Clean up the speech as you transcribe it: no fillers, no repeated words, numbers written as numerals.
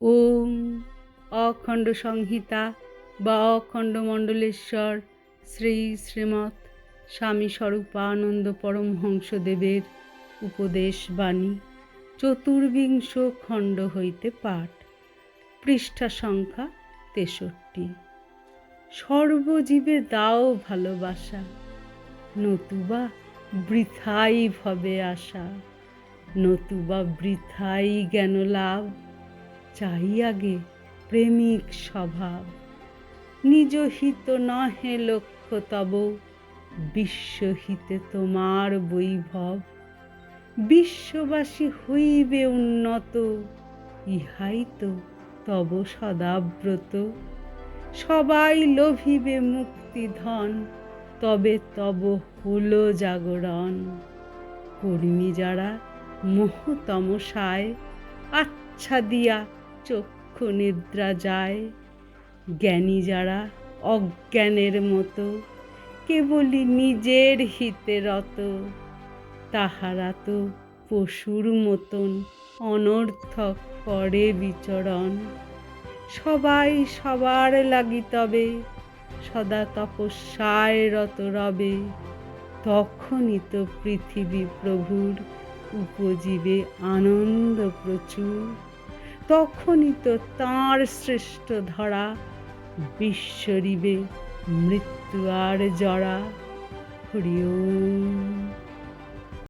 ওম অখণ্ড সংহিতা বা অখণ্ড মণ্ডলেশ্বর শ্রী শ্রীমৎ স্বামী স্বরূপানন্দ পরমহংসদেবের উপদেশ বাণী চতুর্বিংশ খণ্ড হইতে পাঠ। পৃষ্ঠা সংখ্যা 63। সর্বজীবে দাও ভালোবাসা, নতুবা বৃথাই ভবে আশা, নতুবা বৃথাই জ্ঞান লাভ। চাই আগে প্রেমিক স্বভাব, নিজ হিত নহে লক্ষ্য তব, বিশ্বহিতে তোমার বৈভব। বিশ্ববাসী হইবে উন্নত, ইহাই তো তব সদাব্রত। সবাই লোভিবে মুক্তি ধন, তবে তব হলো জাগরণ। কর্মী যারা মোহতমসায়, আচ্ছা দিয়া চক্ষু নিদ্রা যায়। জ্ঞানী যারা অজ্ঞানের মতো, কেবলই নিজের হিতে রত। তাহারা তো পশুর মতন অনর্থক করে বিচরণ। সবাই সবার লাগি তবে সদা তপস্যায় রত রবে। তখনই তো পৃথিবী প্রভুর উপজীবে আনন্দ প্রচুর। তখনই তো তাঁর সৃষ্ট ধরা, বিস্মরিবে মৃত্যু আর জরা। হরি ওম।